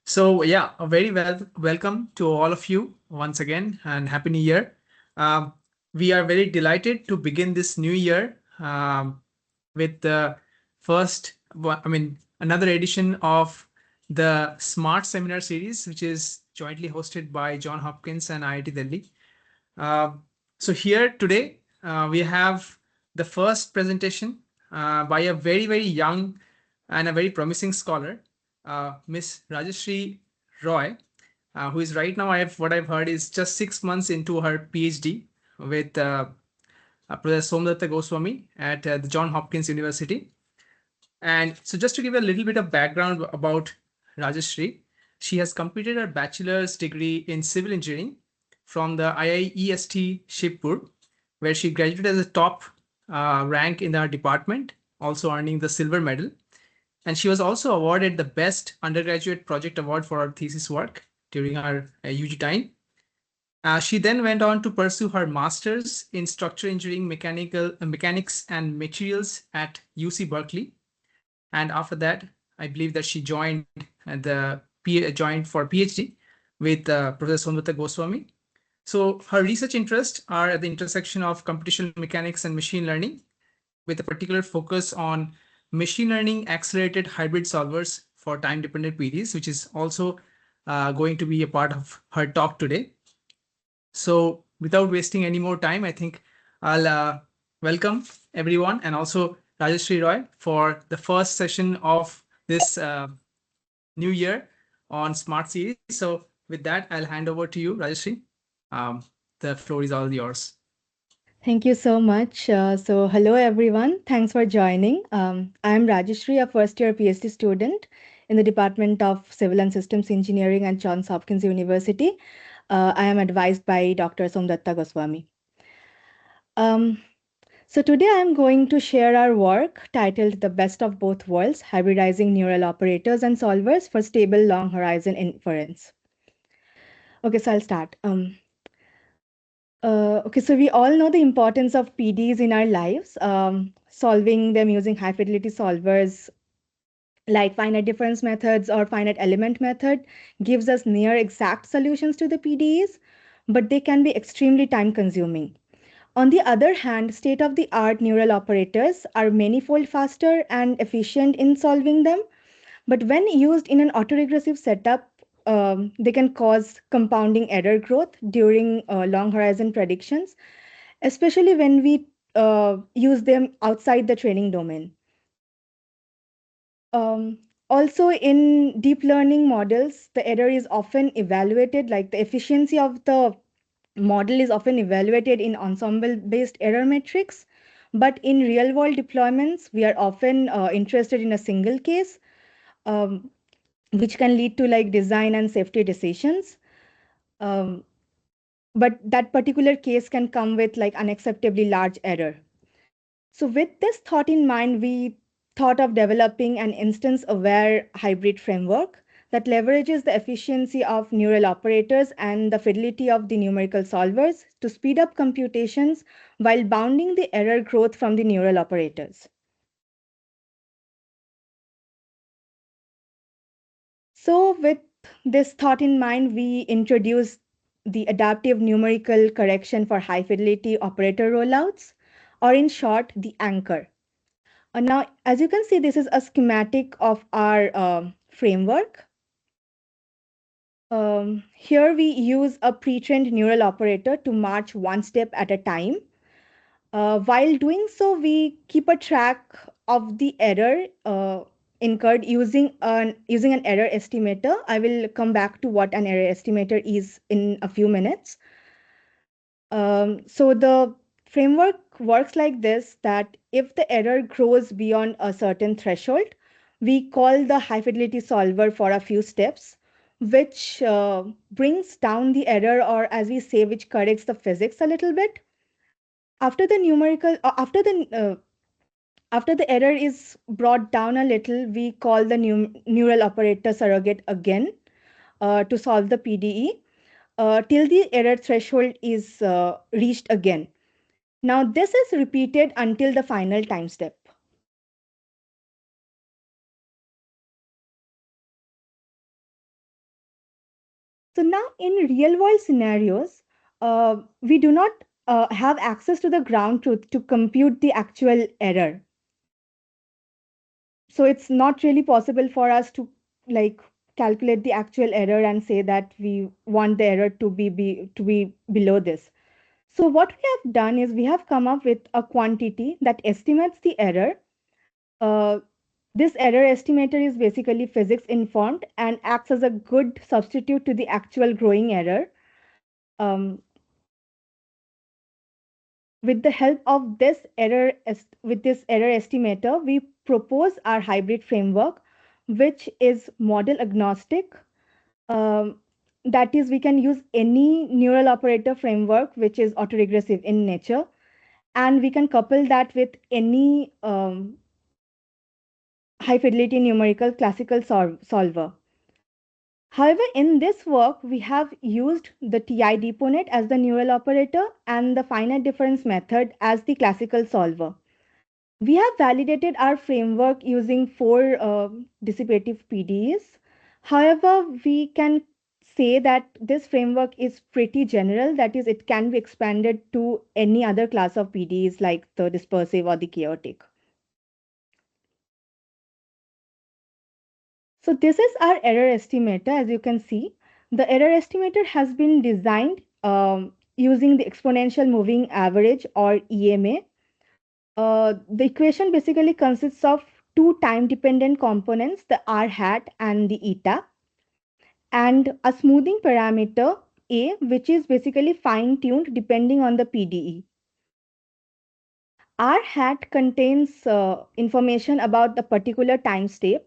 So yeah, a very welcome to all of you once again, and happy New Year. Um, we are very delighted to begin this new year with the another edition of the SMaRT seminar series, which is jointly hosted by John Hopkins and IIT Delhi. Uh, so here today we have the first presentation by a very young and a very promising scholar, Miss Rajyasri Roy, who is right now, what I've heard is just 6 months into her PhD with Professor Somdatta Goswami at the John Hopkins University. And so just to give a little bit of background about Rajyasri, she has completed her bachelor's degree in civil engineering from the IIEST Shivpur, where she graduated as a top rank in her department, also earning the silver medal. And she was also awarded the Best Undergraduate Project Award for her thesis work during her UG time. She then went on to pursue her master's in structural engineering, mechanics and materials at UC Berkeley. And after that, I believe that she joined joined for PhD with Professor Somdatta Goswami. So her research interests are at the intersection of computational mechanics and machine learning, with a particular focus on machine learning accelerated hybrid solvers for time-dependent PDEs, which is also going to be a part of her talk today. So without wasting any more time, I think I'll welcome everyone, and also Rajyasri Roy for the first session of this new year on SMaRT series. So with that, I'll hand over to you, Rajyasri. Um, the floor is all yours. Thank you so much. Hello everyone. Thanks for joining. I'm Rajyasri, a first-year PhD student in the Department of Civil and Systems Engineering at Johns Hopkins University. I am advised by Dr. Somdatta Goswami. So today I'm going to share our work titled The Best of Both Worlds, Hybridizing Neural Operators and Solvers for Stable Long Horizon Inference. Okay, so I'll start. So we all know the importance of PDs in our lives. Solving them using high-fidelity solvers like finite difference methods or finite element method gives us near exact solutions to the PDEs, but they can be extremely time-consuming. On the other hand, state-of-the-art neural operators are manifold faster and efficient in solving them, but when used in an autoregressive setup, they can cause compounding error growth during long horizon predictions, especially when we use them outside the training domain. Um, Also, in deep learning models, the error is often evaluated, like the efficiency of the model is often evaluated in ensemble-based error metrics. But in real-world deployments, we are often interested in a single case, um, which can lead to like design and safety decisions. Um, but that particular case can come with like unacceptably large error. So with this thought in mind, we thought of developing an instance-aware hybrid framework that leverages the efficiency of neural operators and the fidelity of the numerical solvers to speed up computations while bounding the error growth from the neural operators. So with this thought in mind, we introduced the adaptive numerical correction for high-fidelity operator rollouts, or in short, the anchor. Now, as you can see, this is a schematic of our framework. Here we use a pre-trained neural operator to march one step at a time. While doing so, we keep a track of the error incurred using an error estimator. I will come back to what an error estimator is in a few minutes. So the framework works like this, that if the error grows beyond a certain threshold, we call the high fidelity solver for a few steps, which brings down the error, or as we say, which corrects the physics a little bit. After the after the error is brought down a little, we call the neural operator surrogate again to solve the PDE till the error threshold is reached again. Now, this is repeated until the final time step. So now in real world scenarios, we do not have access to the ground truth to compute the actual error. So it's not really possible for us to like calculate the actual error and say that we want the error to be below this. So what we have done is we have come up with a quantity that estimates the error. Uh, this error estimator is basically physics informed and acts as a good substitute to the actual growing error. Um, with the help of this error estimator, we propose our hybrid framework, which is model agnostic. Um, that is, we can use any neural operator framework which is autoregressive in nature, and we can couple that with any high fidelity numerical classical solver. However, in this work, we have used the TI deponent as the neural operator and the finite difference method as the classical solver. We have validated our framework using four dissipative PDEs. However, we can say that this framework is pretty general, that is, it can be expanded to any other class of PDEs like the dispersive or the chaotic. So this is our error estimator. As you can see, the error estimator has been designed using the exponential moving average or EMA. The equation basically consists of two time-dependent components, the r hat and the eta, and a smoothing parameter A, which is basically fine-tuned depending on the PDE. R hat contains information about the particular time step,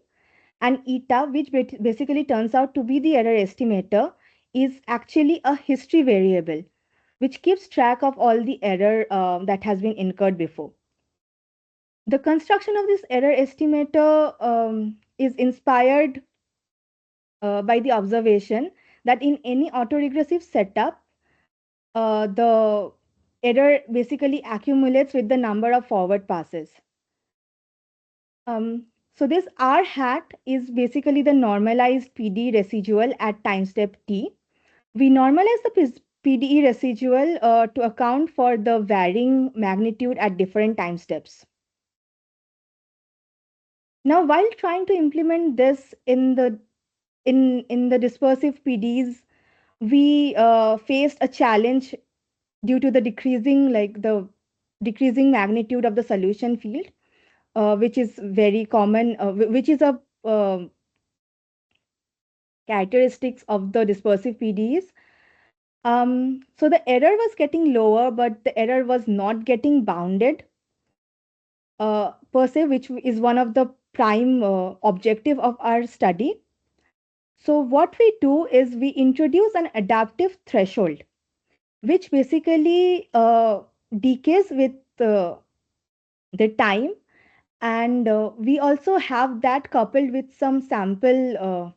and eta, which basically turns out to be the error estimator, is actually a history variable, which keeps track of all the error that has been incurred before. The construction of this error estimator is inspired by the observation that in any autoregressive setup, the error basically accumulates with the number of forward passes. So this R hat is basically the normalized PD residual at time step t. We normalize the PDE residual to account for the varying magnitude at different time steps. Now, while trying to implement this in the dispersive PDs, we faced a challenge due to the decreasing magnitude of the solution field, which is very common, which is a characteristics of the dispersive PDs. So the error was getting lower, but the error was not getting bounded per se, which is one of the prime objective of our study. So what we do is we introduce an adaptive threshold, which basically decays with the time, and we also have that coupled with some sample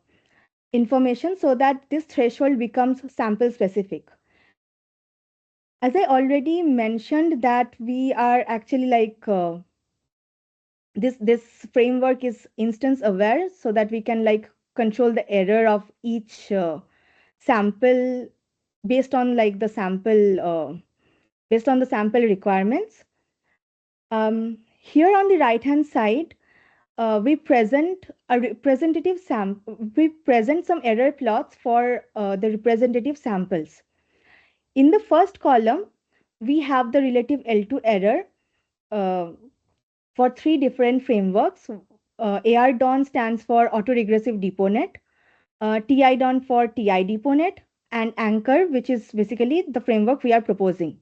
information so that this threshold becomes sample specific. As I already mentioned that we are actually like this framework is instance aware so that we can like control the error of each sample based on like the sample based on the sample requirements. Here on the right hand side, we present a representative we present some error plots for the representative samples. In the first column, we have the relative L2 error uh, for three different frameworks. AR-DON stands for autoregressive deponent, TI-DON for TI deponent, and Anchor, which is basically the framework we are proposing.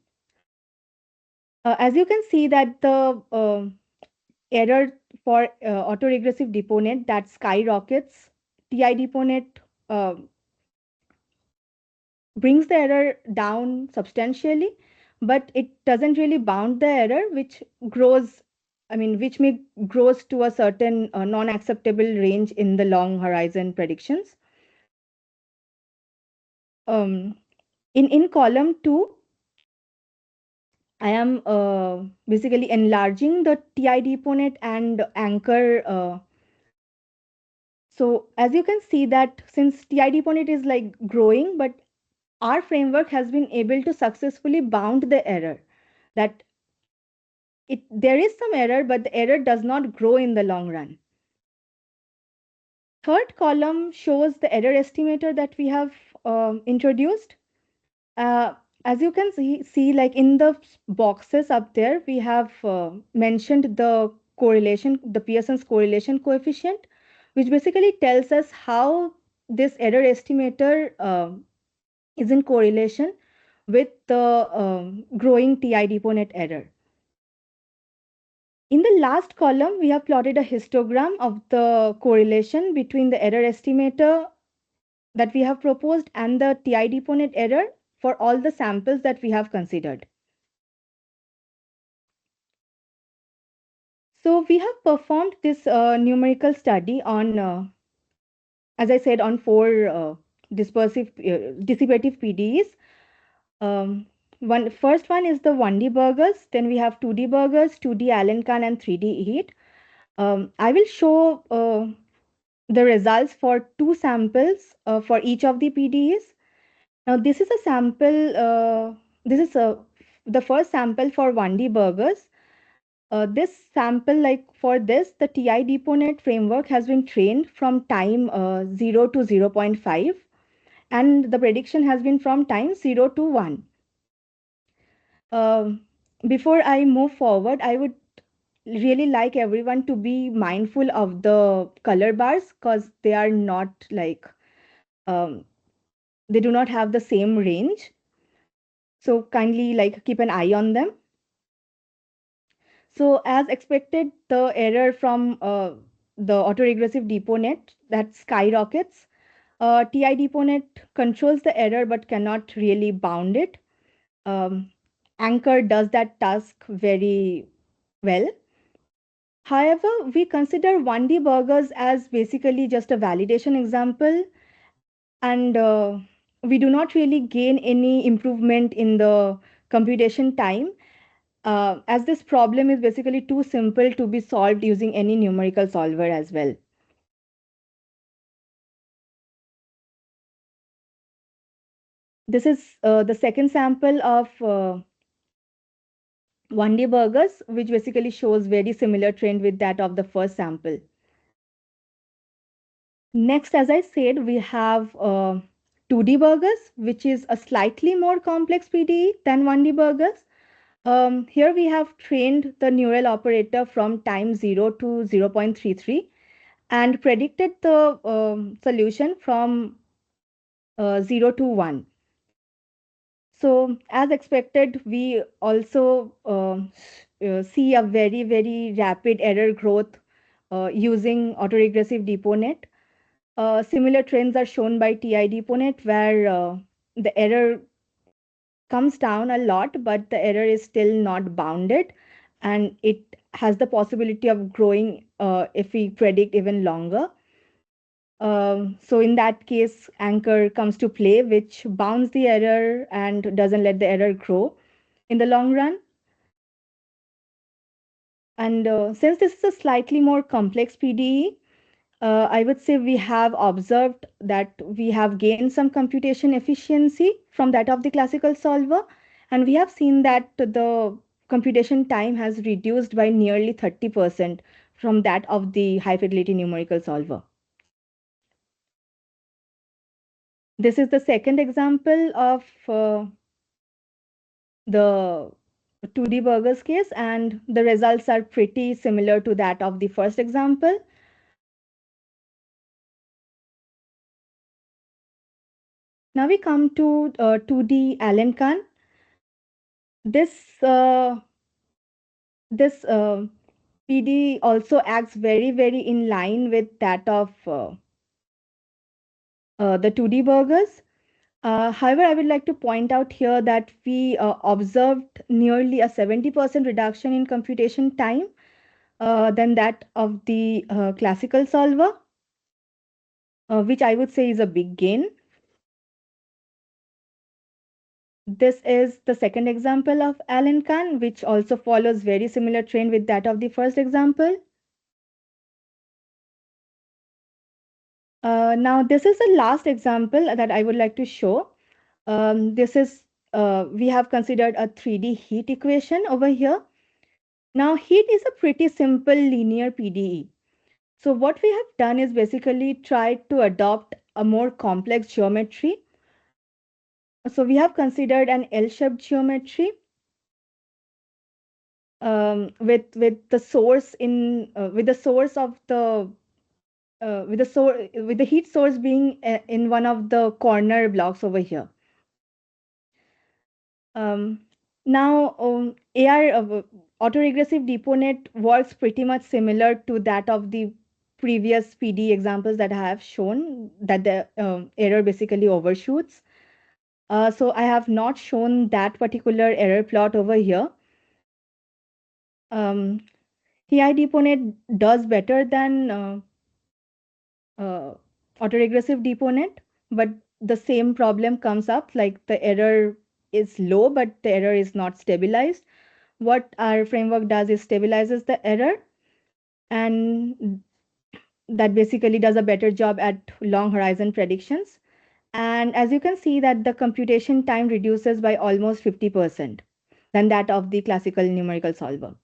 As you can see that the error for autoregressive deponent that skyrockets, TI deponent brings the error down substantially, but it doesn't really bound the error, which grows, which may grows to a certain non-acceptable range in the long horizon predictions. Um, in column 2, I am basically enlarging the TI deponent and anchor So as you can see that since TI deponent is like growing, but our framework has been able to successfully bound the error, that there is some error, but the error does not grow in the long run. Third column shows the error estimator that we have introduced. Uh, as you can see, like in the boxes up there, we have mentioned the correlation, the Pearson's correlation coefficient, which basically tells us how this error estimator is in correlation with the growing TI deponent error. In the last column, we have plotted a histogram of the correlation between the error estimator that we have proposed and the TI deponent error for all the samples that we have considered. So we have performed this numerical study on, as I said, on 4 dissipative PDEs. First one is the 1D burgers, then we have 2D burgers, 2D Alenkern, and 3D heat. I will show the results for 2 samples for each of the PDEs. Now this is a sample, this is the first sample for 1D burgers. This sample, like for this, the TI deponent framework has been trained from time 0 to 0.5, and the prediction has been from time 0 to 1. Um, Before I move forward, I would really like everyone to be mindful of the color bars because they are not like, um, they do not have the same range. So kindly like keep an eye on them. So as expected, the error from the autoregressive deponent that skyrockets. TI deponent controls the error but cannot really bound it. Anchor does that task very well. However, we consider 1D burgers as basically just a validation example, and we do not really gain any improvement in the computation time, as this problem is basically too simple to be solved using any numerical solver as well. This is the second sample of 1D burgers, which basically shows very similar trend with that of the first sample. Next, as I said, we have 2D burgers, which is a slightly more complex PDE than 1D burgers. Here we have trained the neural operator from time 0 to 0.33 and predicted the solution from 0 to 1. So as expected, we also see a very, very rapid error growth using autoregressive deponent. Similar trends are shown by TI deponent where the error comes down a lot, but the error is still not bounded, and it has the possibility of growing if we predict even longer. So in that case, anchor comes to play, which bounds the error and doesn't let the error grow in the long run. And since this is a slightly more complex PDE, I would say we have observed that we have gained some computation efficiency from that of the classical solver, and we have seen that the computation time has reduced by nearly 30% from that of the high fidelity numerical solver. This is the second example of the 2D burgers case, and the results are pretty similar to that of the first example. Now we come to 2D Alenkern. This this PD also acts very, very in line with that of the 2D burgers. However, I would like to point out here that we observed nearly a 70% reduction in computation time than that of the classical solver, which I would say is a big gain. This is the second example of Alenkern, which also follows very similar trend with that of the first example. Now, this is the last example that I would like to show. This is, we have considered a 3D heat equation over here. Now, heat is a pretty simple linear PDE. So what we have done is basically tried to adopt a more complex geometry. So we have considered an L-shaped geometry with the source in with the source of the with the heat source being in one of the corner blocks over here. Um, Now, AR autoregressive deponent works pretty much similar to that of the previous PD examples that I have shown, that the error basically overshoots. So I have not shown that particular error plot over here. TI deponent does better than uh, autoregressive deponent, but the same problem comes up, like the error is low, but the error is not stabilized. What our framework does is stabilizes the error, and that basically does a better job at long horizon predictions. And as you can see that the computation time reduces by almost 50% than that of the classical numerical solver.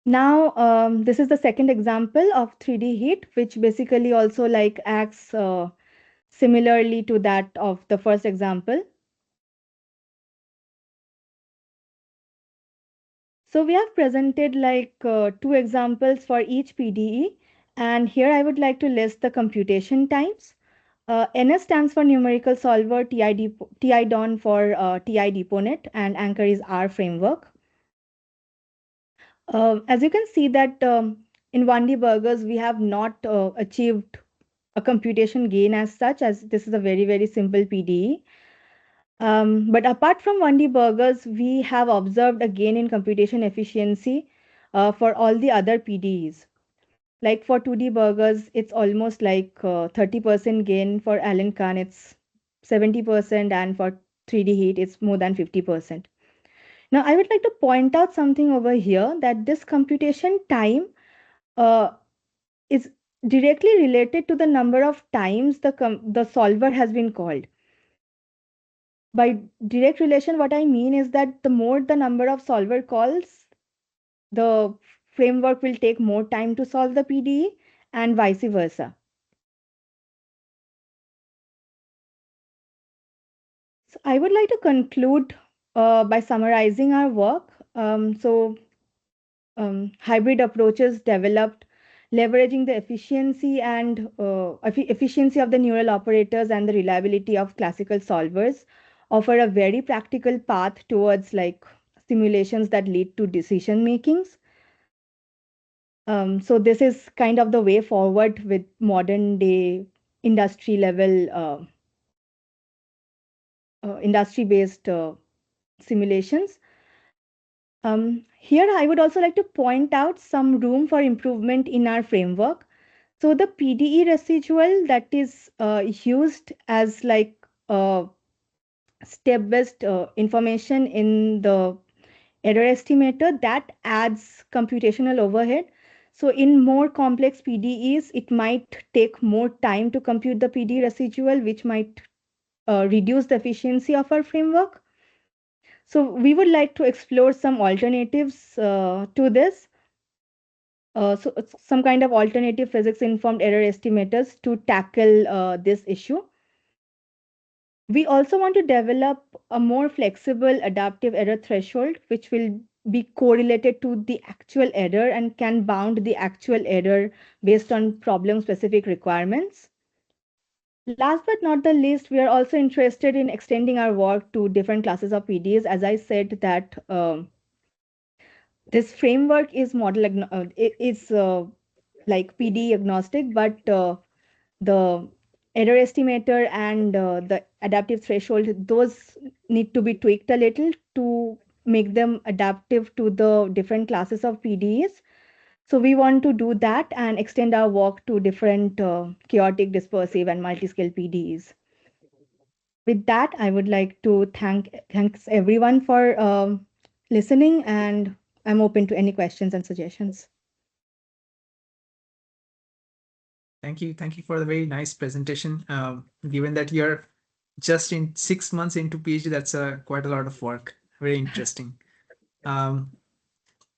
Now, this is the second example of 3D heat, which basically also like acts similarly to that of the first example. So we have presented like two examples for each PDE, and here I would like to list the computation times. NS stands for numerical solver, TI DON for TI deponent, and anchor is R framework. As you can see that in 1D burgers, we have not achieved a computation gain as such, as this is a very, very simple PDE. But apart from 1D burgers, we have observed a gain in computation efficiency for all the other PDEs. Like for 2D burgers, it's almost like 30% gain. For Allen Khan, it's 70%, and for 3D heat, it's more than 50%. Now, I would like to point out something over here, that this computation time uh, is directly related to the number of times the solver has been called. By direct relation, what I mean is that the more the number of solver calls, the framework will take more time to solve the PDE, and vice versa. So I would like to conclude by summarizing our work. Hybrid approaches developed leveraging the efficiency of the neural operators and the reliability of classical solvers offer a very practical path towards like simulations that lead to decision makings. So this is kind of the way forward with modern day industry level industry based simulations. Here, I would also like to point out some room for improvement in our framework. So the PDE residual that is used as like step-based information in the error estimator, that adds computational overhead. So in more complex PDEs, it might take more time to compute the PDE residual, which might reduce the efficiency of our framework. So we would like to explore some alternatives to this. So it's some kind of alternative physics informed error estimators to tackle this issue. We also want to develop a more flexible adaptive error threshold, which will be correlated to the actual error and can bound the actual error based on problem specific requirements. Last but not the least, we are also interested in extending our work to different classes of PDs. As I said that this framework is is like PD agnostic, but the error estimator and the adaptive threshold, those need to be tweaked a little to make them adaptive to the different classes of PDEs. So we want to do that and extend our work to different chaotic, dispersive, and multi-scale PDEs. With that, I would like to thanks everyone for listening, and I'm open to any questions and suggestions. Thank you. Thank you for the very nice presentation. Given that you're just in 6 months into PhD, that's quite a lot of work. Very interesting. Um,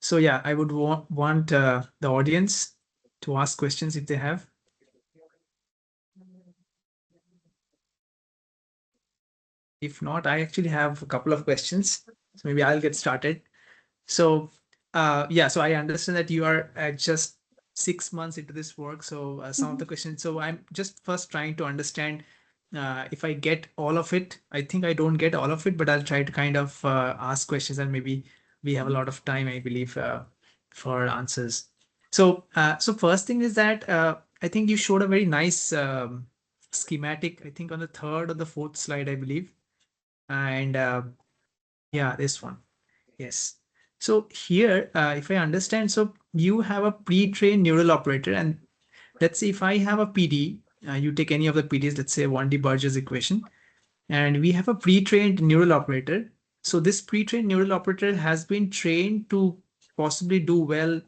so yeah, I would want the audience to ask questions if they have. If not, I actually have a couple of questions. So maybe I'll get started. So, yeah, so I understand that you are just 6 months into this work. So, some of the questions. So, I'm just first trying to understand if I get all of it. I think I don't get all of it, but I'll try to kind of ask questions, and maybe we have a lot of time, I believe, for answers. So, so first thing is that I think you showed a very nice schematic. I think on the third or the fourth slide, I believe, and yeah, this one. Yes. So here, if I understand, so you have a pre-trained neural operator, and let's say if I have a PD, you take any of the PDs, let's say 1D Burgers equation, and we have a pre-trained neural operator. So this pre-trained neural operator has been trained to possibly do well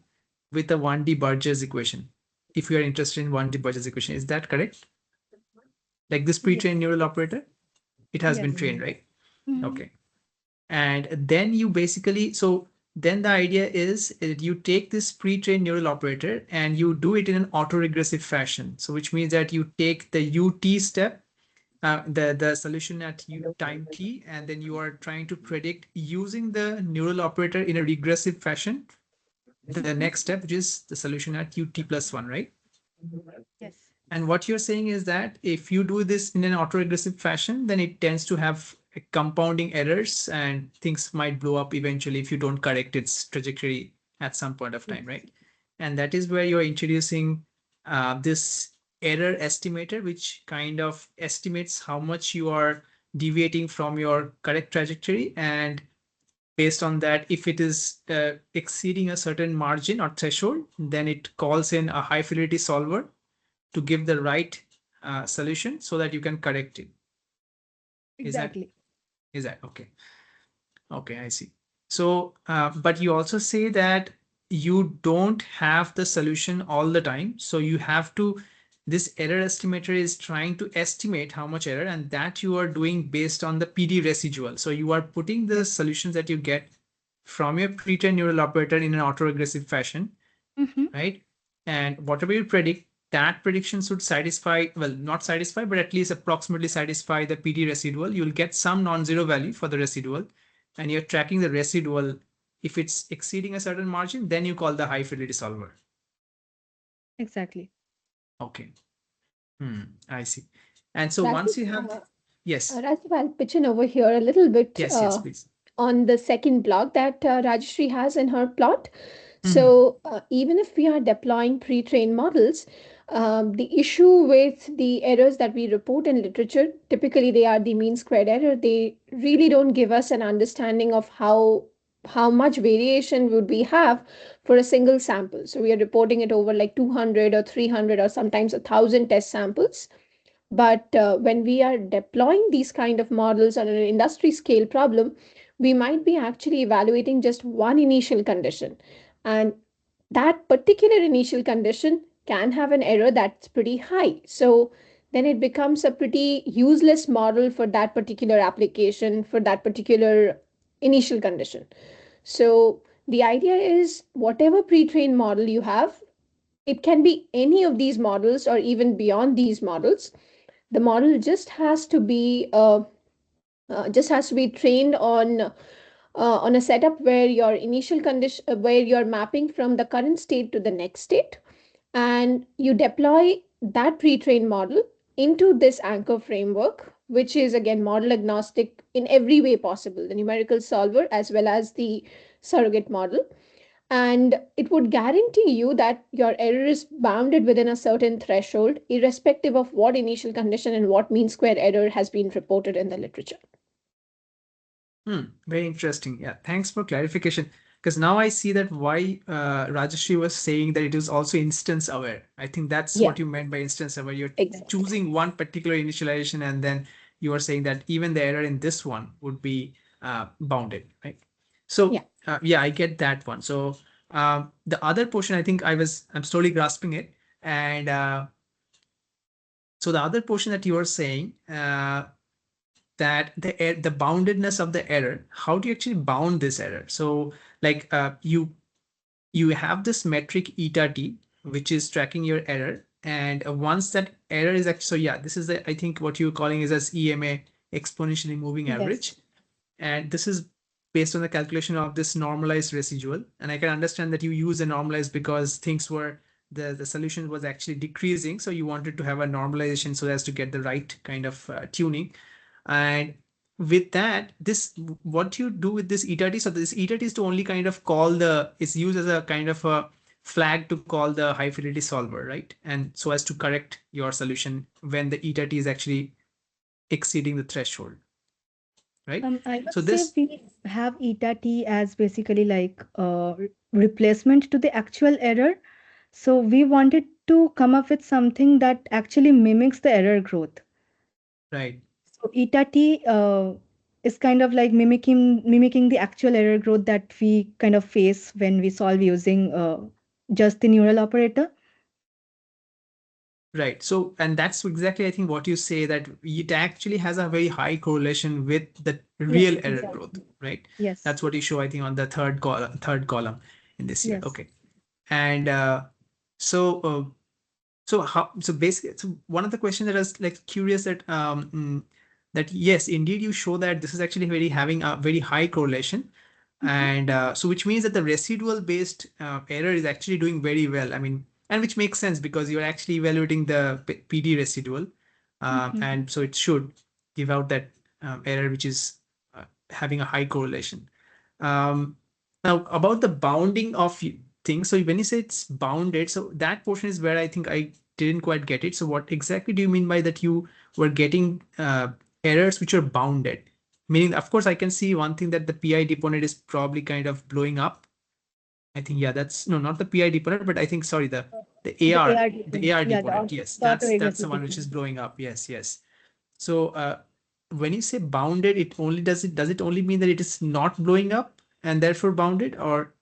with a 1D Burgers equation. If you are interested in 1D Burgers equation, is that correct? Like this Yes. pre-trained neural operator, it has been Yes. trained, right? Mhm. Okay. And then you basically, so then the idea is that you take this pre-trained neural operator and you do it in an autoregressive fashion. So which means that you take the UT step, the solution at time t, and then you are trying to predict using the neural operator in a regressive fashion, the next step, which is the solution at UT plus one, right? Yes. And what you're saying is that if you do this in an autoregressive fashion, then it tends to have compounding errors and things might blow up eventually if you don't correct its trajectory at some point of time, right? And that is where you're introducing this error estimator, which kind of estimates how much you are deviating from your correct trajectory. And based on that, if it is exceeding a certain margin or threshold, then it calls in a high fidelity solver to give the right solution so that you can correct it. Is that Exactly. is that okay? Okay, I see. So, but you also say that you don't have the solution all the time. So you have to, this error estimator is trying to estimate how much error, and that you are doing based on the PD residual. So you are putting the Yes. solutions that you get from your pre-trained neural operator in an autoregressive fashion, Mm-hmm. right? And whatever you predict, that prediction should satisfy, well, not satisfy, but at least approximately satisfy the PD residual. You'll get some non-zero value for the residual, and you're tracking the residual. If it's exceeding a certain margin, then you call the high fidelity solver. Exactly. Okay. I see. And so Rajiv, once you have, yes, Rajiv, I'll pitch in over here a little bit yes, please. on the second block that Rajyasri has in her plot. Hmm. So even if we are deploying pre-trained models, the issue with the errors that we report in literature, typically they are the mean squared error. They really don't give us an understanding of how much variation would we have for a single sample. So we are reporting it over like 200 or 300 or sometimes 1,000 test samples. But when we are deploying these kind of models on an industry scale problem, we might be actually evaluating just one initial condition. And that particular initial condition can have an error that's pretty high. So then it becomes a pretty useless model for that particular application, for that particular initial condition. So the idea is whatever pre-trained model you have, it can be any of these models or even beyond these models. The model just has to be trained on a setup where your initial condition where you're mapping from the current state to the next state, and you deploy that pre-trained model into this anchor framework, which is again model agnostic in every way possible, the numerical solver as well as the surrogate model. And it would guarantee you that your error is bounded within a certain threshold, irrespective of what initial condition and what mean square error has been reported in the literature. Very interesting. Yeah, thanks for clarification. Because now I see that why Rajyasri was saying that it is also instance aware. I think that's Yeah, what you meant by instance aware. You're exactly. choosing one particular initialization, and then you are saying that even the error in this one would be bounded, right? So Yeah. yeah, I get that one. So the other portion, I think I'm slowly grasping it, and So the other portion that you are saying, that the boundedness of the error, how do you actually bound this error? So like you have this metric eta t, which is tracking your error. And once that error is actually, so yeah, this is the, I think what you're calling is as EMA, exponentially moving average. Yes. And this is based on the calculation of this normalized residual. And I can understand that you use a normalized because things were, the solution was actually decreasing. So you wanted to have a normalization so as to get the right kind of tuning. And with that, this, what you do with this eta t, so this eta t is to only kind of call the, it's used as a kind of a flag to call the high fidelity solver, right? And so as to correct your solution when the eta t is actually exceeding the threshold, right? I would So say this, we have eta t as basically like a replacement to the actual error. So we wanted to come up with something that actually mimics the error growth. right. So eta t is kind of like mimicking the actual error growth that we kind of face when we solve using just the neural operator. Right. So, and that's exactly, I think, what you say, that it actually has a very high correlation with the Yes, real error growth, exactly. right? Yes, That's what you show, I think, on the third column in this year. yes. Okay. And so, so how, so basically, so one of the questions that I was like curious that, that yes, indeed, you show that this is actually very having a very high correlation. Mhm. And so which means that the residual based error is actually doing very well. I mean, and which makes sense because you're actually evaluating the PD residual. Mhm. And so it should give out that error which is having a high correlation. Now about the bounding of things. So when you say it's bounded, so that portion is where I think I didn't quite get it. So what exactly do you mean by that you were getting errors which are bounded? Meaning, of course, I can see one thing that the PI deponent is probably kind of blowing up. I think, yeah, that's no, not the PI deponent, but I think, sorry, the The AR, AR the deponent. AR Yeah, deponent. Yes, the that's the autoregressive one which is deponent. blowing up. Yes, yes. So when you say bounded, it only does it only mean that it is not blowing up and therefore bounded, or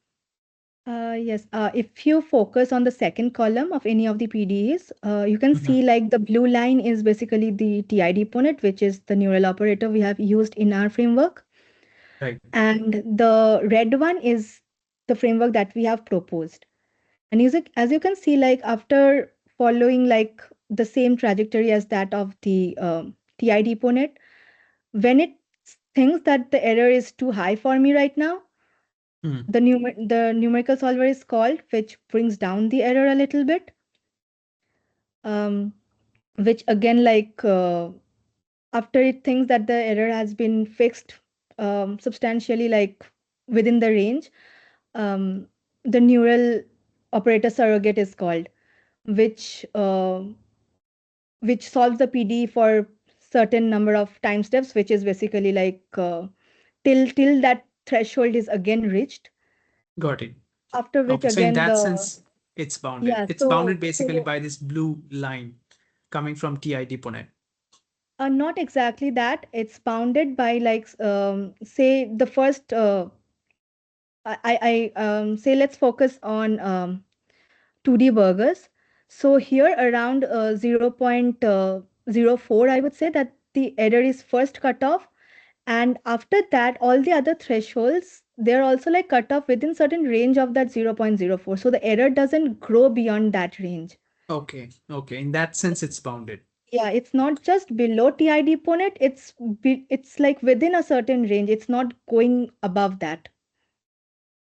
Yes, if you focus on the second column of any of the PDEs, you can Mhm. see like the blue line is basically the TI deponent, which is the neural operator we have used in our framework. Right. And the red one is the framework that we have proposed. And as you can see, like after following like the same trajectory as that of the TI deponent, when it thinks that the error is too high for me right now, Hmm. the numerical solver is called, which brings down the error a little bit, um, which again like after it thinks that the error has been fixed substantially like within the range, um, the neural operator surrogate is called, which solves the PD for certain number of time steps, which is basically like till that threshold is again reached, Got it. after which Okay. So in again that the sense, it's bounded. yeah It's so bounded basically by this blue line coming from TI deponent. not exactly that. It's bounded by like say the first say let's focus on 2D burgers. So here around 0.04, I would say that the error is first cut off, and after that all the other thresholds they're also like cut off within certain range of that 0.04. So the error doesn't grow beyond that range. Okay. Okay. In that sense, it's bounded. Yeah, it's not just below TI deponent, it's like within a certain range. It's not going above that.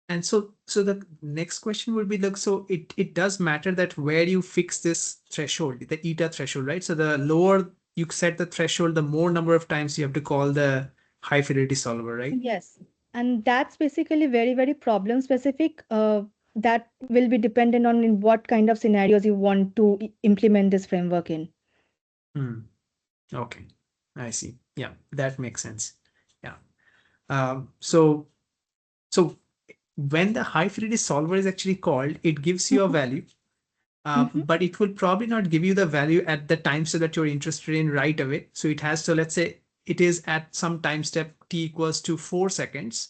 And so the next question would be, look, so it does matter that where you fix this threshold, the eta threshold, right? So the lower you set the threshold, the more number of times you have to call the high fidelity solver, right? Yes. And that's basically very, very problem specific. That will be dependent on in what kind of scenarios you want to implement this framework in. Hmm. Okay. I see. Yeah, that makes sense. Yeah. So so when the high fidelity solver is actually called, it gives you a Mhm, value, mhm, but it will probably not give you the value at the time step that you're interested in right away. So it has to, let's say it is at some time step t equals to 4 seconds,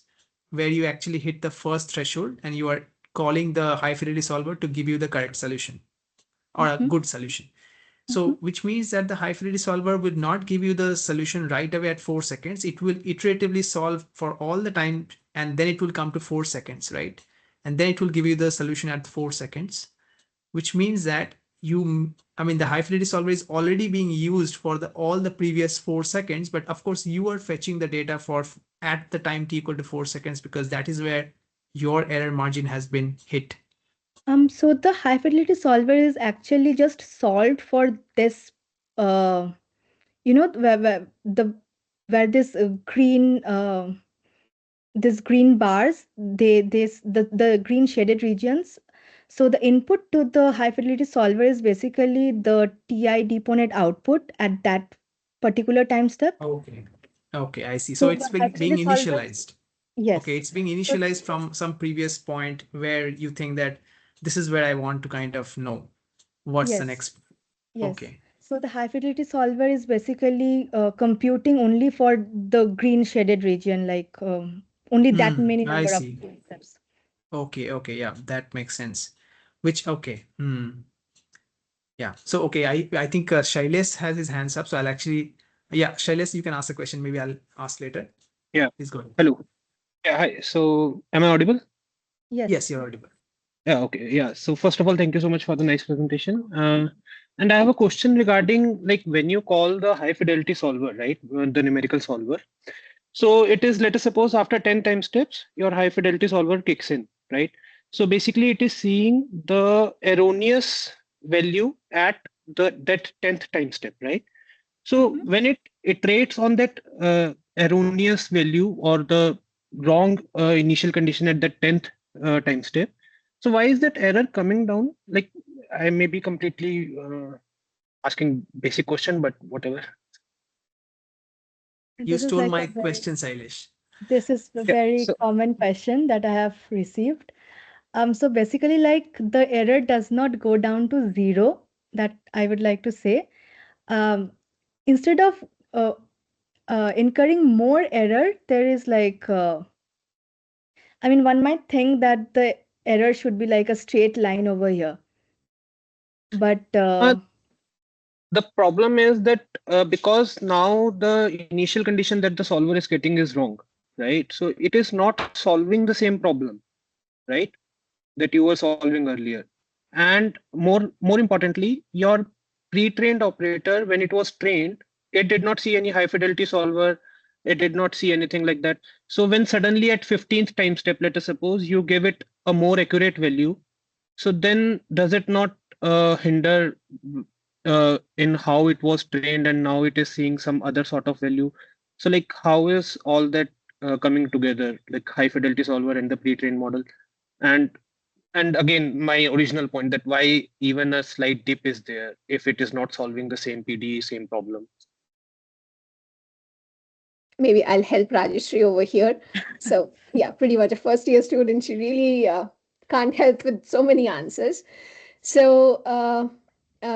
where you actually hit the first threshold and you are calling the high fidelity solver to give you the correct solution or a mhm. good solution. So which means that the high fidelity solver will not give you the solution right away at 4 seconds. It will iteratively solve for all the time, and then it will come to 4 seconds, right? And then it will give you the solution at 4 seconds, which means that the high fidelity solver is already being used for all the previous 4 seconds, but of course you are fetching the data for at the time t equal to 4 seconds, because that is where your error margin has been hit. So the high fidelity solver is actually just solved for this, where this green bars, the green shaded regions. So the input to the high fidelity solver is basically the TI deponent output at that particular time step. Okay, I see. So So it's the high being fidelity solver, initialized. Okay, yes. it's being So initialized from some previous point where you think that this is where I want to kind of know what's the yes, next. yes. Okay. So the high fidelity solver is basically computing only for the green shaded region, like only that many I number of see. steps. Okay, yeah, that makes sense. Which, okay. Yeah. So, okay, I think Shailesh has his hands up. So I'll actually, yeah, Shailesh, you can ask a question. Maybe I'll ask later. Yeah. Please go ahead. Hello. Yeah. Hi. So, am I audible? Yes, Yes. you're audible. Yeah. Okay. Yeah. So, first of all, thank you so much for the nice presentation. And I have a question regarding like when you call the high fidelity solver, right? The numerical solver. So it is, let us suppose after 10 time steps, your high fidelity solver kicks in, right? So basically it is seeing the erroneous value at that 10th time step, right? So Mhm. when it iterates on that erroneous value or the wrong initial condition at that 10th time step, so why is that error coming down? Like I may be completely asking basic question, but whatever. You This is stole like my a question, Shailesh. this is a Yeah. very So common question that I have received. So basically, like the error does not go down to zero. That I would like to say. Um, Instead of uh, incurring more error, there is like, one might think that the error should be like a straight line over here, but uh, the problem is that because now the initial condition that the solver is getting is wrong, right? So it is not solving the same problem, right? That you were solving earlier. And more importantly, your pre-trained operator, when it was trained, it did not see any high fidelity solver. It did not see anything like that. So when suddenly at 15th time step, let us suppose you give it a more accurate value, so then does it not hinder in how it was trained and now it is seeing some other sort of value? So like how is all that coming together, like high fidelity solver and the pre-trained model? And and again, my original point that why even a slight dip is there if it is not solving the same PDE, same problem. Maybe I'll help Rajyasri over here. So, yeah, pretty much a first year student. She really can't help with so many answers. So,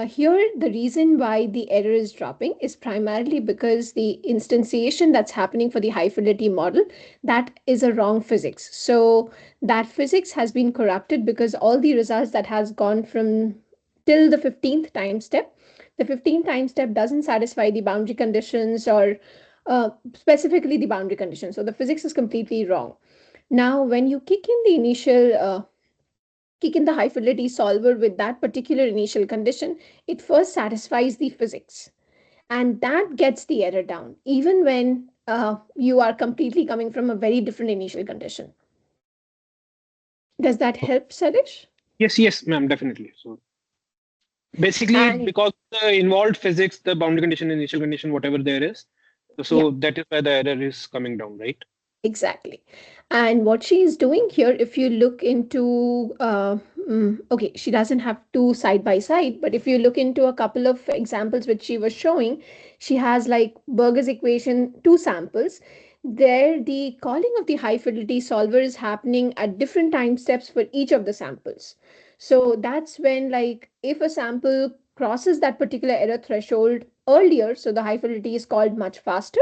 here the reason why the error is dropping is primarily because the instantiation that's happening for the high fidelity model, that is a wrong physics. So that physics has been corrupted because all the results that has gone from till the 15th time step, the 15th time step doesn't satisfy the boundary conditions or specifically the boundary conditions. So the physics is completely wrong. Now, when you kick in the high fidelity solver with that particular initial condition, it first satisfies the physics, and that gets the error down, even when you are completely coming from a very different initial condition. Does that help, Sadish? Yes, ma'am, definitely. So basically, And because the involved physics, the boundary condition, initial condition, whatever there is, yeah, so that is why the error is coming down, right? exactly. And what she is doing here, if you look into, okay, she doesn't have two side by side, but if you look into a couple of examples which she was showing, she has like Burger's equation, two samples. There, the calling of the high fidelity solver is happening at different time steps for each of the samples. So that's when, like, if a sample crosses that particular error threshold earlier, so the high fidelity is called much faster,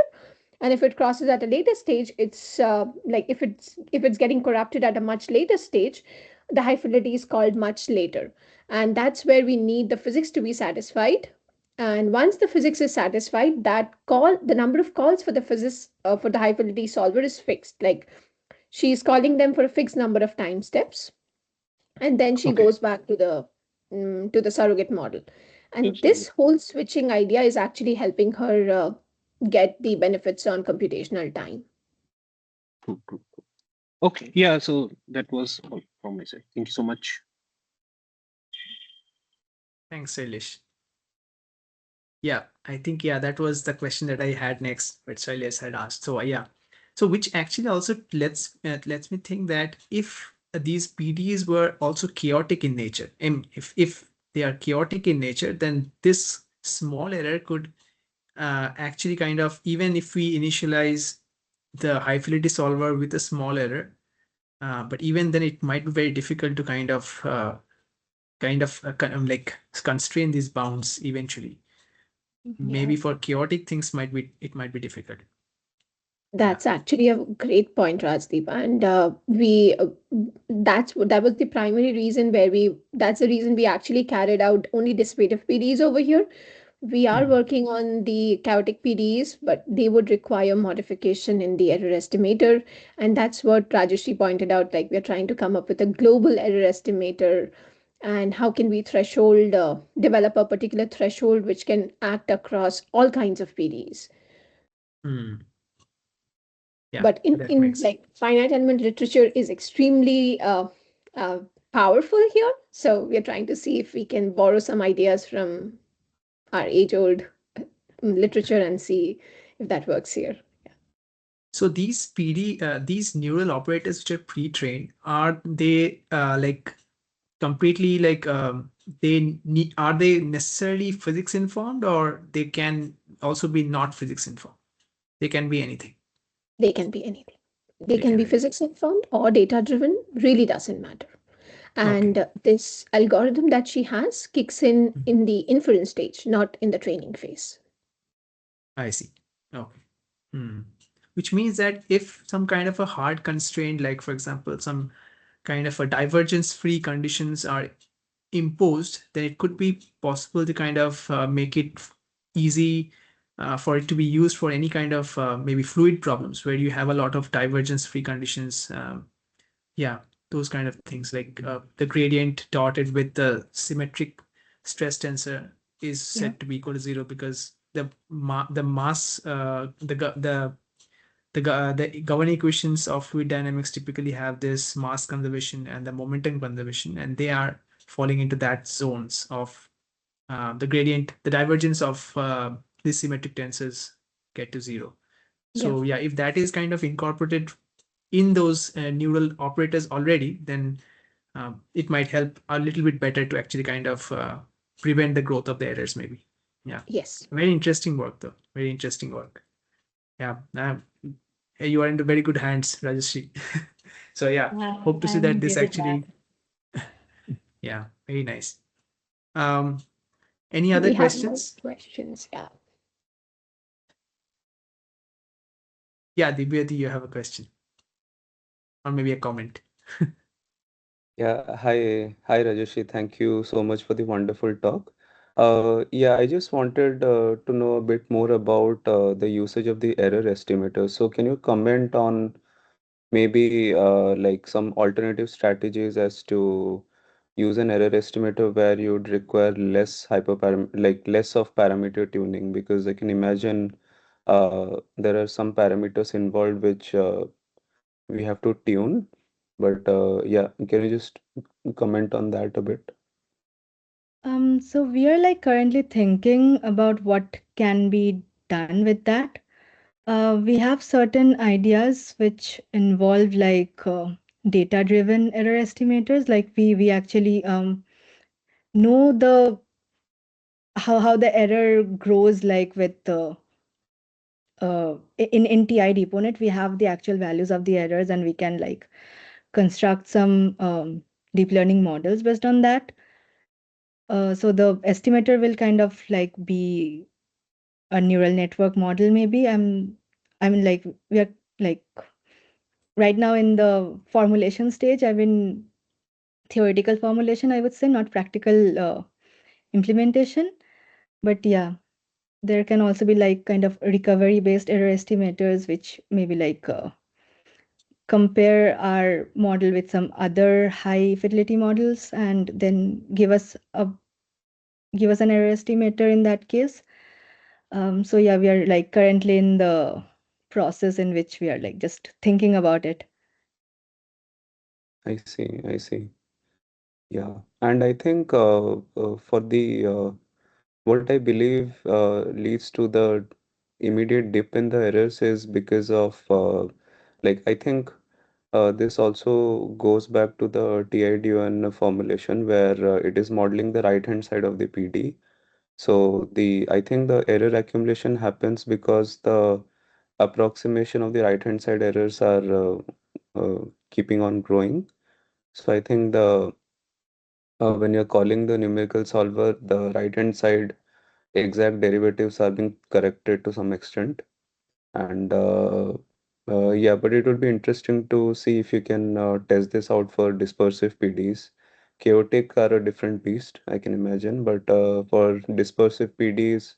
and if it crosses at a later stage, it's like if it's getting corrupted at a much later stage, the high fidelity is called much later, and that's where we need the physics to be satisfied. And once the physics is satisfied, the number of calls for the physics for the high fidelity solver is fixed. Like she's calling them for a fixed number of time steps, and then she Okay. goes back to the surrogate model. And Absolutely. this whole switching idea is actually helping her get the benefits on computational time. True, true. Okay. Yeah. So that was all from my side. Thank you so much. Thanks, Shailesh. Yeah, I think that was the question that I had next, but Shailesh had asked. So so which actually also lets me think that if these PDEs were also chaotic in nature, and if they are chaotic in nature, then this small error could actually kind of, even if we initialize the high fidelity solver with a small error, but even then it might be very difficult to like constrain these bounds eventually. Maybe for chaotic things it might be difficult. That's actually a great point, Rajdeep. And that was the primary reason that's the reason we actually carried out only dissipative PDs over here. We are working on the chaotic PDs, but they would require modification in the error estimator. And that's what Rajyasri pointed out. Like we're trying to come up with a global error estimator. And how can we develop a particular threshold which can act across all kinds of PDs? Hmm. Yeah, But that in makes. like finite element literature is extremely uh, powerful here, so we're trying to see if we can borrow some ideas from our age-old literature and see if that works here. So these neural operators which are pre-trained, are they like completely like are they necessarily physics informed, or they can also be not physics informed? They can be anything. They can be anything. They They can can be be. physics informed or data driven, really doesn't matter. Okay. And this algorithm that she has kicks in the inference stage, not in the training phase. I see. Okay. Hmm. Which means that if some kind of a hard constraint, like for example, some kind of a divergence-free conditions are imposed, then it could be possible to kind of make it easy for it to be used for any kind of maybe fluid problems where you have a lot of divergence-free conditions. Yeah, those kind of things, like the gradient dotted with the symmetric stress tensor is Yeah. set to be equal to zero because the mass the governing equations of fluid dynamics typically have this mass conservation and the momentum conservation, and they are falling into that zones of the gradient, the divergence of these symmetric tensors get to zero. Yeah. So yeah, if that is kind of incorporated in those neural operators already, then it might help a little bit better to actually kind of prevent the growth of the errors maybe. Yeah, Yes. very interesting work though, very interesting work. Yeah, you are into very good hands, Rajyasri. So yeah, hope to see I'm that this really actually, glad. yeah, very nice. Um, any other We have more questions? questions. Yeah. Yeah, Divya, do you have a question or maybe a comment? Yeah, hi Rajyasri. Thank you so much for the wonderful talk. Yeah, I just wanted to know a bit more about the usage of the error estimator. So, can you comment on maybe like some alternative strategies as to use an error estimator where you'd require less of parameter tuning? Because I can imagine there are some parameters involved which we have to tune. But yeah, can you just comment on that a bit? So we are like currently thinking about what can be done with that. We have certain ideas which involve like data-driven error estimators. Like we actually know the how the error grows like with the in TI DeepOnet we have the actual values of the errors and we can like construct some deep learning models based on that. So the estimator will kind of like be a neural network model maybe. I mean like we are like right now in the formulation stage. I've been theoretical formulation, I would say, not practical implementation. But yeah, there can also be like kind of recovery based error estimators, which maybe like compare our model with some other high fidelity models and then give us an error estimator in that case. So yeah, we are like currently in the process in which we are like just thinking about it. I see, I see. Yeah, and I think for the what I believe leads to the immediate dip in the errors is because of like I think this also goes back to the TID1 formulation where it is modeling the right hand side of the PD. So the I think the error accumulation happens because the approximation of the right hand side errors are keeping on growing. So I think the when you're calling the numerical solver, the right hand side exact derivatives are being corrected to some extent. And yeah, but it would be interesting to see if you can test this out for dispersive PDs. Chaotic are a different beast, I can imagine, but for dispersive PDs,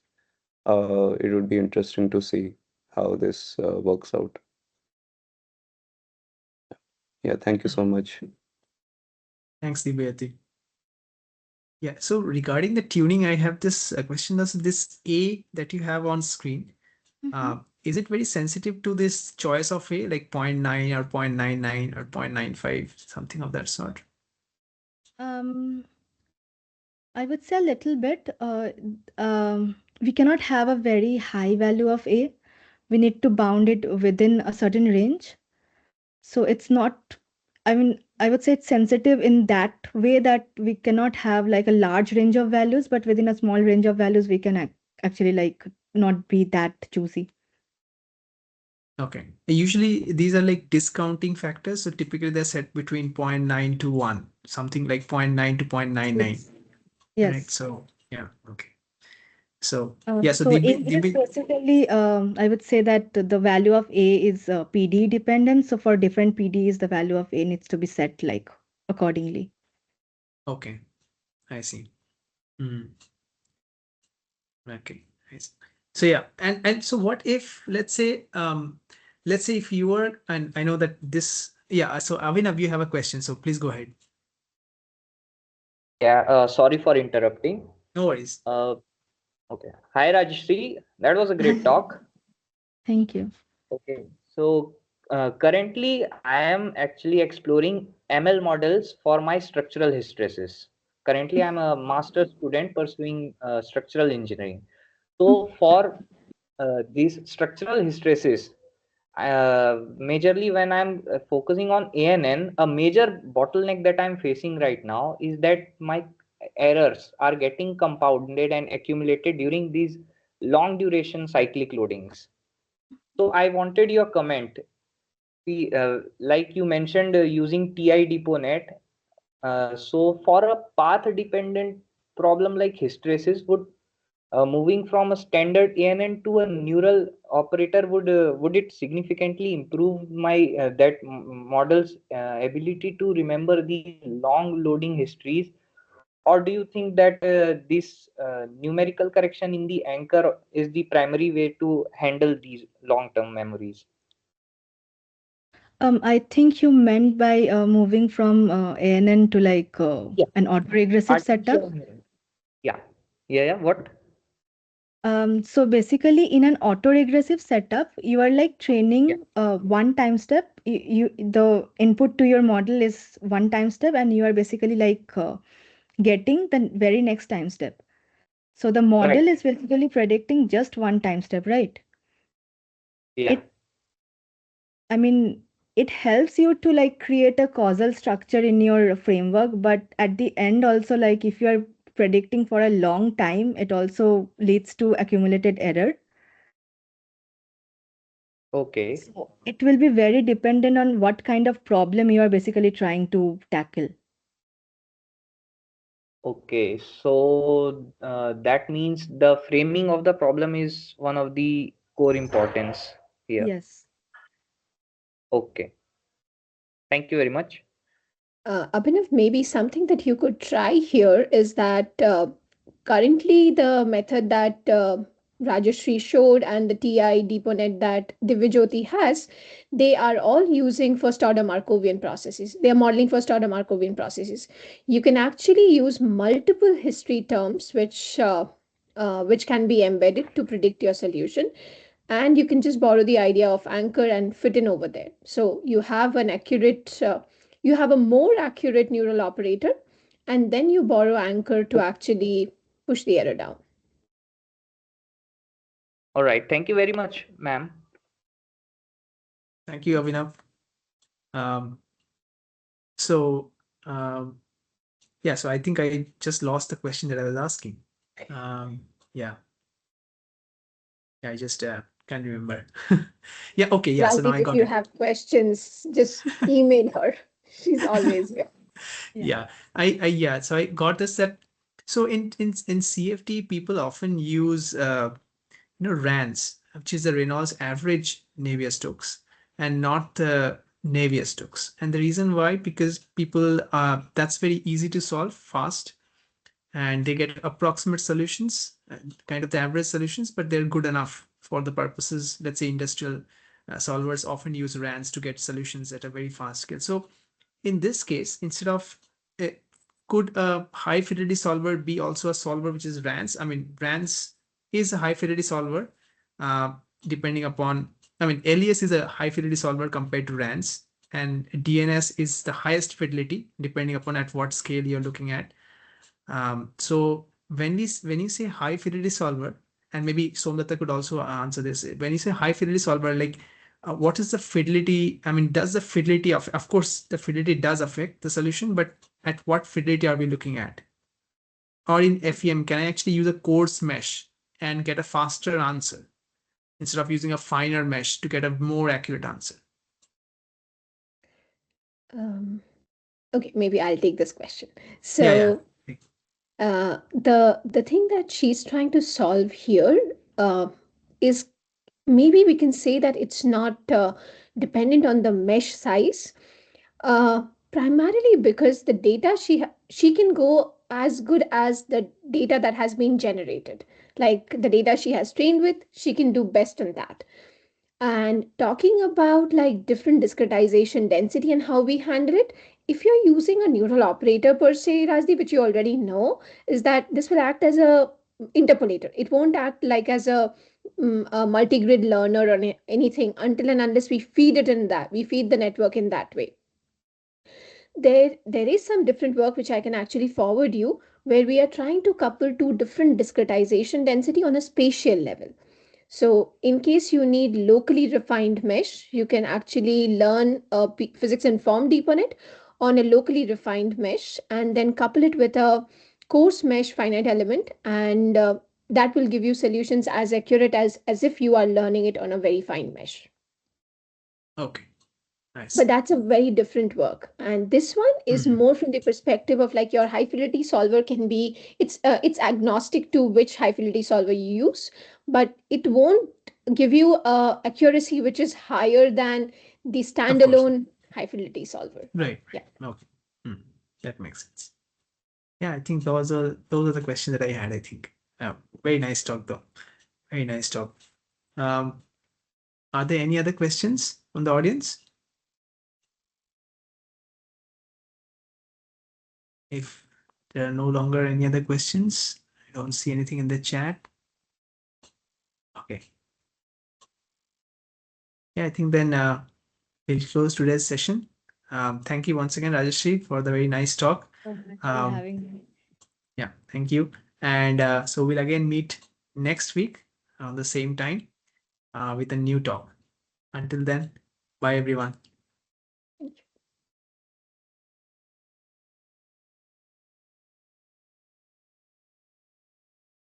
it would be interesting to see how this works out. Yeah, thank you so much. Thanks, Divyati. Yeah, so regarding the tuning, I have this question. Does this A that you have on screen, is it very sensitive to this choice of A, like 0.9 or 0.99 or 0.95, something of that sort? I would say a little bit. We cannot have a very high value of A. We need to bound it within a certain range. So it's not, I mean, I would say it's sensitive in that way that we cannot have like a large range of values, but within a small range of values, we can actually like not be that choosy. Okay. Usually these are like discounting factors. So typically they're set between 0.9 to 1, something like 0.9 to 0.99. Yes. Right. So yeah. Okay. So So yeah. So in specifically, I would say that the value of A is PD dependent. So for different PDs, the value of A needs to be set like accordingly. okay. I see. Mm. Okay. I see. So yeah. And so what if, let's say if you were, and I know that this, yeah. So Avinav, you have a question. So please go ahead. Yeah, sorry for interrupting. No worries. Okay. Hi, Rajyasri. That was a great talk. Thank you. Okay. So currently, I am actually exploring ML models for my structural hysteresis. Currently, I'm a master's student pursuing structural engineering. So for these structural hysteresis, majorly when I'm focusing on ANN, a major bottleneck that I'm facing right now is that my errors are getting compounded and accumulated during these long duration cyclic loadings. So I wanted your comment. Like you mentioned, using TI-DPONet. So for a path-dependent problem like hysteresis, moving from a standard ANN to a neural operator would it significantly improve my model's ability to remember these long loading histories, or do you think that this numerical correction in the anchor is the primary way to handle these long-term memories? I think you meant by moving from ANN to like Yeah, an autoregressive setup. artificial hearing. Yeah. What? So basically, in an autoregressive setup, you are like Yeah. training one time step. The input to your model is one time step, and you are basically like getting the very next time step. So the model Right. is basically predicting just one time step, right? Yeah. It, I mean, it helps you to like create a causal structure in your framework, but at the end, also like if you are predicting for a long time, it also leads to accumulated error. Okay. So it will be very dependent on what kind of problem you are basically trying to tackle. Okay, so that means the framing of the problem is one of the core importance here. Yes. Okay, thank you very much. Abhinav, maybe something that you could try here is that currently the method that Rajyasri showed and the TI DeepNet that Divyajyoti has, they are all using first order Markovian processes. They are modeling first order Markovian processes. You can actually use multiple history terms which can be embedded to predict your solution. And you can just borrow the idea of anchor and fit in over there. So you have you have a more accurate neural operator, and then you borrow anchor to actually push the error down. All right. Thank you very much, ma'am. Thank you, Avinav. So yeah, so I think I just lost the question that I was asking. Yeah, I just can't remember. Yeah, okay, yeah. So now I Rajiv, if got you it. have questions, just email her. She's always here. Yeah, yeah. So I got this that. So in CFT, people often use RANS, which is the Reynolds average Navier-Stokes, and not the Navier-Stokes. And the reason why, because people that's very easy to solve fast, and they get approximate solutions, kind of the average solutions, but they're good enough for the purposes. Let's say industrial solvers often use RANs to get solutions at a very fast scale. So in this case, instead of could a high fidelity solver be also a solver which is RANs? I mean, RANs is a high fidelity solver, depending upon, I mean, LES is a high fidelity solver compared to RANs, and DNS is the highest fidelity, depending upon at what scale you're looking at. So when you say high fidelity solver, and maybe Somlata could also answer this, when you say high fidelity solver, like what is the fidelity? I mean, does the fidelity of course, the fidelity does affect the solution, but at what fidelity are we looking at? Or in FEM, can I actually use a coarse mesh and get a faster answer instead of using a finer mesh to get a more accurate answer? Okay, maybe I'll take this question. Yeah. The thing that she's trying to solve here is, maybe we can say that it's not dependent on the mesh size, primarily because the data she can go as good as the data that has been generated. Like the data she has trained with, she can do best on that. And talking about like different discretization density and how we handle it, if you're using a neural operator per se, Rajdi, which you already know, is that this will act as a interpolator. It won't act like as a multi-grid learner or anything until and unless we feed it in that, we feed the network in that way. There is some different work which I can actually forward you, where we are trying to couple two different discretization density on a spatial level. So in case you need locally refined mesh, you can actually learn physics-informed DeepNet on a locally refined mesh and then couple it with a coarse mesh finite element, and that will give you solutions as accurate as if you are learning it on a very fine mesh. Okay. Nice. But that's a very different work, and this one is more from the perspective of like your high fidelity solver can be, it's agnostic to which high fidelity solver you use, but it won't give you a accuracy which is higher than the standalone high fidelity solver. Right. Yeah. Okay. That makes sense. Yeah, I think those are the questions that I had. I think. Very nice talk, though. Very nice talk. Are there any other questions from the audience? If there are no longer any other questions, I don't see anything in the chat. Okay. Yeah, I think then we'll close today's session. Thank you once again, Rajyasri, for the very nice talk. Thanks for having me. Yeah, thank you. And so we'll again meet next week on the same time with a new talk. Until then, bye everyone.